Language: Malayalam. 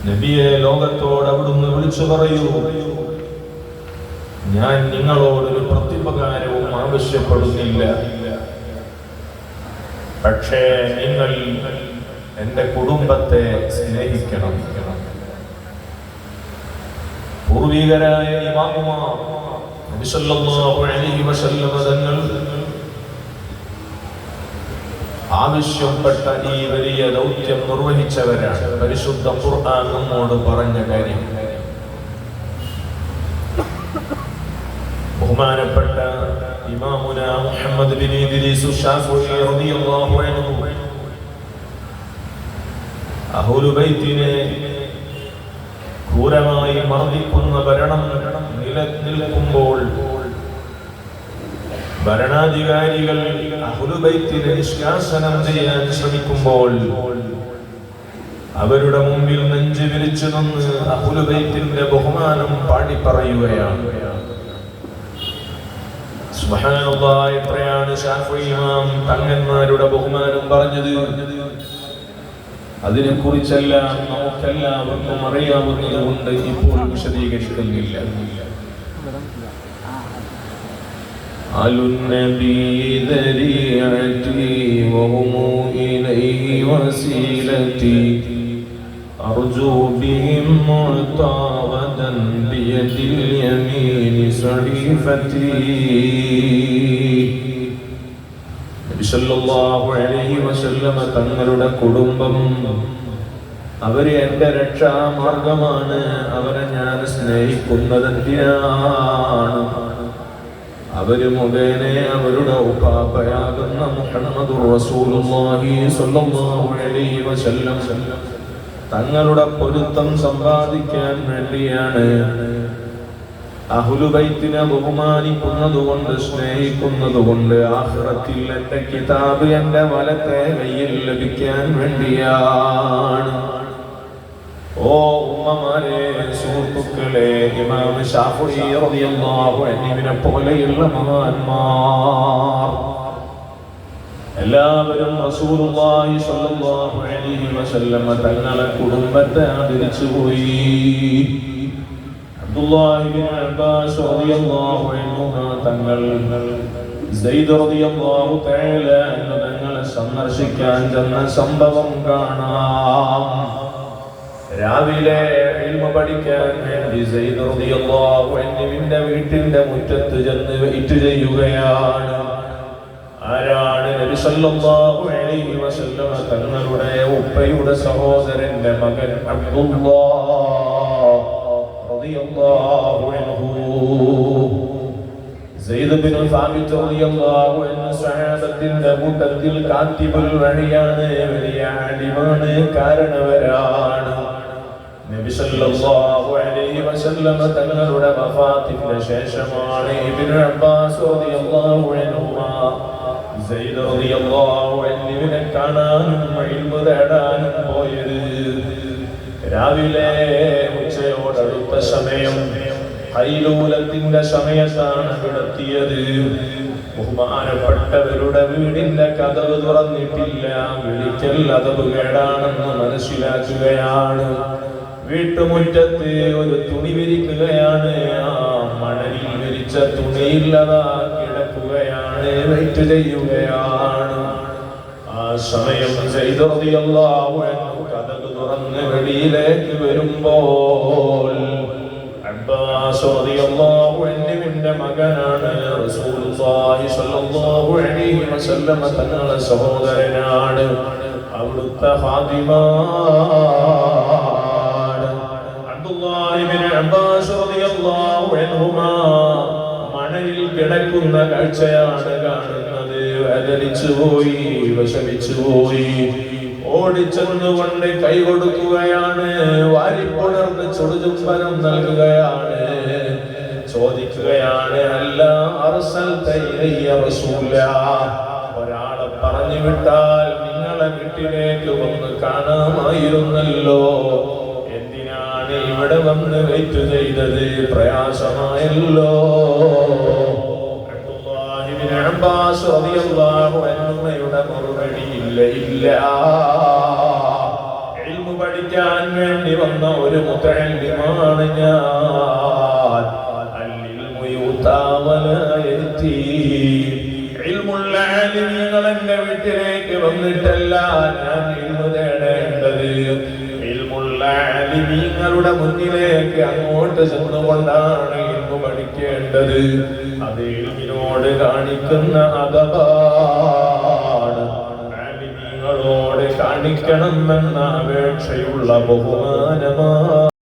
നബിയെ, ലോകത്തോട് അവിടുന്ന് വിളിച്ചു പറയൂ, ഞാൻ നിങ്ങളോടൊരു പ്രത്യുപകാരവും ആവശ്യപ്പെടുന്നില്ല. പക്ഷേ നിങ്ങൾ എന്റെ കുടുംബത്തെ സ്നേഹിക്കണം. പൂർവികരായ ഇമാമുമാർ നബി സല്ലല്ലാഹു അലൈഹി വസല്ലം തങ്ങൾ ആവശ്യപ്പെട്ട ഈ വലിയ ദൗത്യം നിർവഹിച്ചവരാണ്. പരിശുദ്ധ ഖുർആൻ നമ്മോട് പറഞ്ഞ കാര്യം. ബഹുമാനപ്പെട്ട ഇമാമുന മുഹമ്മദ് ബിൻ ഇദ്രീസ് ശാഫിഈ റളിയല്ലാഹു അൻഹു അഹ്ലുൽ ബൈത്തിനെ ക്രൂരമായി മർദ്ദിക്കുന്ന ഭരണം നിലനിൽക്കുമ്പോൾ ഭരണാധികാരികൾ അഹ്ലുൽ ബൈത്തിനെ നിഷ്കാസനം ചെയ്യാൻ ശ്രമിക്കുമ്പോൾ അവരുടെ മുമ്പിൽ നെഞ്ചു വിരിച്ചു നിന്ന് അഹ്ലുൽ ബൈത്തിന്റെ ബഹുമാനം പാടി പറയുകയാണ്. സുബ്ഹാനല്ലാഹ്, എത്രയാണ് ശാഫിഈ ഇമാം തങ്ങന്മാരുടെ ബഹുമാനം പറഞ്ഞത്. അതിനെ കുറിച്ചെല്ലാം നമുക്കെല്ലാവർക്കും അറിയാവുന്നത് കൊണ്ട് ഇപ്പോൾ വിശദീകരിക്കുന്നില്ല. അലുന്നബി ദരിഅതി വഹുമു ഇലൈഹി വസീലതി അർജു ബിഹിം മുഅതാവദൻ ബിയദിൽ യമീനി സഹീഫതി. നബി സല്ലല്ലാഹു അലൈഹി വസല്ലം തങ്ങളുടെ കുടുംബം അവര് എന്റെ രക്ഷാമാർഗമാണ്. അവരെ ഞാൻ സ്നേഹിക്കുന്നതെന്തിനാണ്? അവര് മുഖേന അവരുടെ ഉപ്പാപ്പയാകുന്ന മുഹമ്മദുർ റസൂലുള്ളാഹി സ്വല്ലല്ലാഹു അലൈഹി വസല്ലം തങ്ങളുടെ പൊരുത്തം സമ്പാദിക്കാൻ വേണ്ടിയാണ്. അഹ്ലുൽ ബൈത്തിനെ ബഹുമാനിക്കുന്നതുകൊണ്ട്, സ്നേഹിക്കുന്നതുകൊണ്ട് ആഖിറത്തിൽ എന്റെ കിതാബ് എന്റെ വലത്തെ കയ്യിൽ ലഭിക്കാൻ വേണ്ടിയാണ്. ഓ ഉമ്മമാരെ, സുഹൃത്തുക്കളെ, ഇമാം ശാഫിഈ റളിയല്ലാഹു അൻഹുവിനെ പോലെയുള്ള മഹാന്മാർ എല്ലാവരും റസൂലുള്ളാഹി സ്വല്ലല്ലാഹു അലൈഹി വസല്ലം തങ്ങളുടെ കുടുംബത്തെ ആദരിച്ചുപോയി. അബ്ദുല്ലാഹി ഇബ്നു അബ്ബാസ് റളിയല്ലാഹു അൻഹു തങ്ങൾ സയ്യിദ് റളിയല്ലാഹു തആല അൻഹു തങ്ങളെ സന്ദർശിക്കാൻ ചെന്ന സംഭവം കാണാം. രാവിലെ ഇൽമു പഠിക്കാൻ വേണ്ടി സയ്യിദ് റളിയല്ലാഹു അൻഹുവിന്റെ വീട്ടിന്റെ മുറ്റത്ത് ചെന്ന് വെയിറ്റ് ചെയ്യുകയാണ്. ആരാണ്? നബി സല്ലല്ലാഹു അലൈഹി വസല്ലം തങ്ങളുടെ ഉപ്പയുടെ സഹോദരന്റെ മകൻ അബ്ദുല്ലാഹ് റളിയല്ലാഹു അൻഹു. സയ്യിദ് ഇബ്നു സാബിത്ത് റളിയല്ലാഹു അൻഹു സഹാബത്തിന്റെ കൂട്ടത്തിൽ കാത്തിബുൽ വഹിയാണ്, വലിയ ആലിമാണ്, കാരണവരാണ്. നബി സല്ലല്ലാഹു അലൈഹി വസല്ലം തങ്ങളുടെ വഫാത്തിന്റെ ശേഷമാണ് ഇബ്നു അബ്ബാസ് റളിയല്ലാഹു അൻഹുമാ സയ്യിദ് റളിയല്ലാഹു അൻഹുവിനെ കാണാനും ഇൽമു തേടാനും പോയത്. രാവിലെ ഉച്ചയോടടുത്ത സമയം, ഹൈലൂലത്തിന്റെ സമയത്താണ് അവിടെത്തിയത്. ബഹുമാനപ്പെട്ടവരുടെ വീടിന്റെ കതവ് തുറന്നിട്ടില്ല. വിളിക്കൽ അതവ് കേടാണെന്ന് മനസ്സിലാക്കുകയാണ്. വീട്ടുമുറ്റത്ത് ഒരു തുണി വിരിക്കുകയാണ്. ആ മണലിൽ വിരിച്ച തുണിയില്ലതാ കിടക്കുകയാണ്. വെയിറ്റ് ചെയ്യുകയാണ്. ആ സമയം സയ്യിദ് റളിയല്ലാഹു അൻഹു കതവ് തുറന്ന് വെളിയിലേക്ക് വരുമ്പോൾ അബ്ബാസ് റളിയല്ലാഹു അൻഹുവിന്റെ മകനാണ്. റസൂലുള്ളാഹി സ്വല്ലല്ലാഹു അലൈഹി വസല്ലം തങ്ങളുടെ സഹോദരനാണ്. അവിടുത്തെ ഫാത്തിമ അബ്ദുല്ലാഹി ഇബ്നു അബ്ബാസ് റളിയല്ലാഹു അൻഹുമാ മണലിൽ കിടക്കുന്ന കാഴ്ചയാണ് കാണുന്നത്. വേദനിച്ചുപോയി, വിഷമിച്ചുപോയി. ഓടിച്ചെന്നുകൊണ്ട് കൈ കൊടുക്കുകയാണ്. വാരിപ്പുണർന്ന് ചുടുചുംബനം നൽകുകയാണ്. ചോദിക്കുകയാണ്, അല്ല അർസൽത ഇലയ്യ റസൂലാ, ഒരാളെ പറഞ്ഞു വിട്ടാൽ നിങ്ങളെ വീട്ടിലേക്ക് വന്ന് കാണാമായിരുന്നല്ലോ. എന്തിനാണ് ഇവിടെ വന്ന് വെയിറ്റ് ചെയ്തത്? പ്രയാസമായല്ലോ. അബ്ദുല്ലാഹി ഇബ്നു അബ്ബാസ് റളിയല്ലാഹു അൻഹുയുടെ മറുപടി ഇല്ല, ഇല്ല. പഠിക്കാൻ വേണ്ടി വന്ന ഒരു മുതഅല്ലിമാണ് ഞാൻ. ഇൽമുള്ള ആലിമീങ്ങൾ എന്റെ വീട്ടിലേക്ക് വന്നിട്ടല്ല ഞാൻ ഇൽമു തേടേണ്ടത്, ഇൽമുള്ള ആലിമീങ്ങളുടെ മുന്നിലേക്ക് അങ്ങോട്ട് ചെന്നുകൊണ്ടാണ് ഇൽമു പഠിക്കേണ്ടത്. അത് ഇൽമിനോട് കാണിക്കുന്ന അദബാണ്, ആലിമീങ്ങളോട് കാണിക്കണമെന്ന അപേക്ഷയുള്ള ബഹുമാനമാണ്.